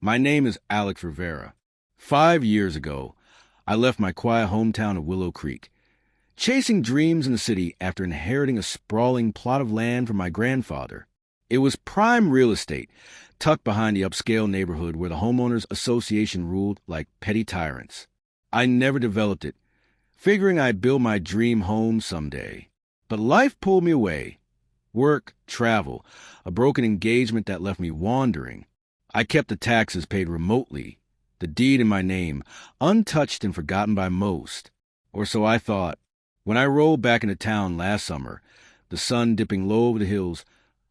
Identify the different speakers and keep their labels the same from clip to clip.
Speaker 1: My name is Alex Rivera. 5 years ago, I left my quiet hometown of Willow Creek, chasing dreams in the city after inheriting a sprawling plot of land from my grandfather. It was prime real estate, tucked behind the upscale neighborhood where the homeowners association ruled like petty tyrants. I never developed it, figuring I'd build my dream home someday. But life pulled me away. Work, travel, a broken engagement that left me wandering. I kept the taxes paid remotely, the deed in my name, untouched and forgotten by most. Or so I thought. When I rolled back into town last summer, the sun dipping low over the hills,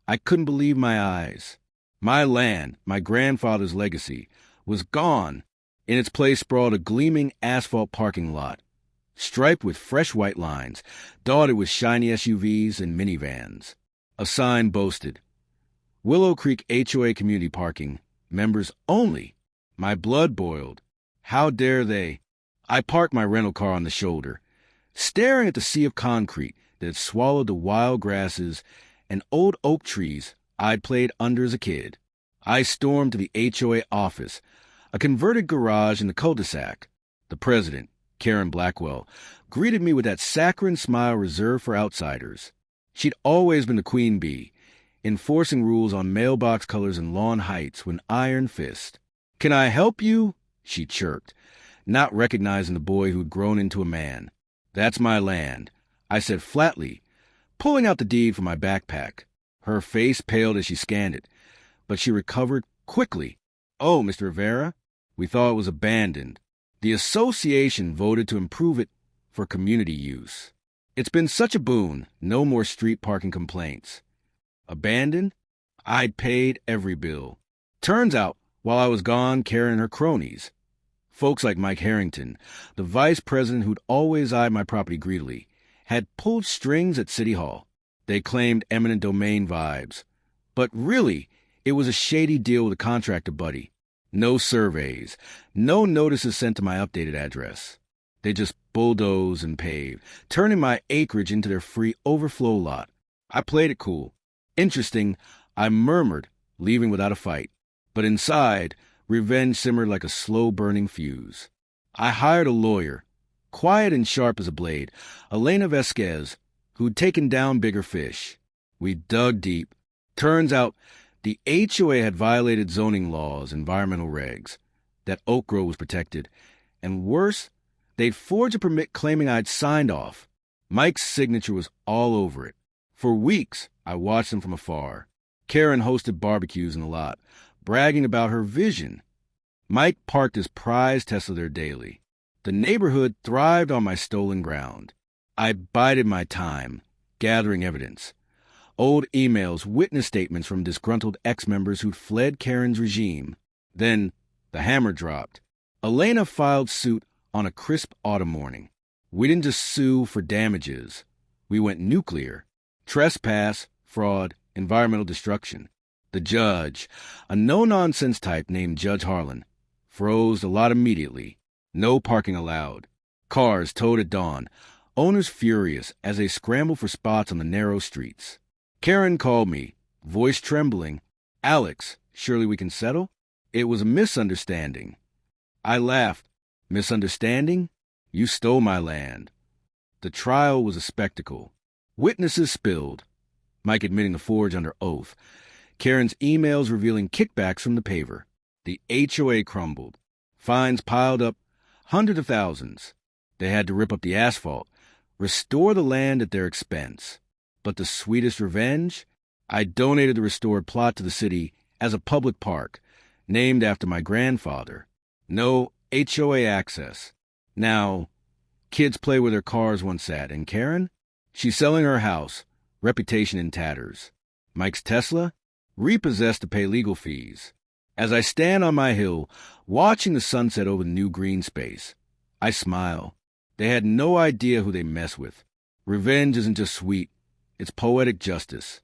Speaker 1: I couldn't believe my eyes. My land, my grandfather's legacy, was gone. In its place sprawled a gleaming asphalt parking lot, striped with fresh white lines, dotted with shiny SUVs and minivans. A sign boasted, Willow Creek HOA Community Parking, members only. My blood boiled. How dare they? I parked my rental car on the shoulder, staring at the sea of concrete that had swallowed the wild grasses and old oak trees I'd played under as a kid. I stormed to the HOA office, a converted garage in the cul-de-sac. The president, Karen Blackwell, greeted me with that saccharine smile reserved for outsiders. She'd always been the queen bee, enforcing rules on mailbox colors and lawn heights with an iron fist. "Can I help you?" she chirped, not recognizing the boy who'd grown into a man. "That's my land," I said flatly, pulling out the deed from my backpack. Her face paled as she scanned it, but she recovered quickly. "Oh, Mr. Rivera, we thought it was abandoned. The association voted to improve it for community use. It's been such a boon, no more street parking complaints." Abandoned? I'd paid every bill. Turns out, while I was gone, Karen and her cronies, folks like Mike Harrington, the vice president who'd always eyed my property greedily, had pulled strings at City Hall. They claimed eminent domain vibes. But really, it was a shady deal with a contractor buddy. No surveys, no notices sent to my updated address. They just bulldoze and pave, turning my acreage into their free overflow lot. I played it cool. Interesting, I murmured, leaving without a fight. But inside, revenge simmered like a slow-burning fuse. I hired a lawyer, quiet and sharp as a blade, Elena Vasquez, who'd taken down bigger fish. We dug deep. Turns out the HOA had violated zoning laws, environmental regs, that Oak Grove was protected, and worse, they'd forged a permit claiming I'd signed off. Mike's signature was all over it. For weeks, I watched them from afar. Karen hosted barbecues in the lot, bragging about her vision. Mike parked his prized Tesla there daily. The neighborhood thrived on my stolen ground. I bided my time, gathering evidence. Old emails, witness statements from disgruntled ex-members who'd fled Karen's regime. Then the hammer dropped. Elena filed suit on a crisp autumn morning. We didn't just sue for damages. We went nuclear. Trespass, fraud, environmental destruction. The judge, a no-nonsense type named Judge Harlan, froze the lot immediately. No parking allowed. Cars towed at dawn. Owners furious as they scrambled for spots on the narrow streets. Karen called me, voice trembling. "Alex, surely we can settle?" It was a misunderstanding. I laughed. "Misunderstanding? You stole my land." The trial was a spectacle. Witnesses spilled. Mike admitting the forge under oath. Karen's emails revealing kickbacks from the paver. The HOA crumbled. Fines piled up, hundreds of thousands. They had to rip up the asphalt, restore the land at their expense. But the sweetest revenge? I donated the restored plot to the city as a public park, named after my grandfather. No HOA access. Now, kids play where their cars once sat, and Karen? She's selling her house, reputation in tatters. Mike's Tesla? Repossessed to pay legal fees. As I stand on my hill, watching the sunset over the new green space, I smile. They had no idea who they mess with. Revenge isn't just sweet, it's poetic justice.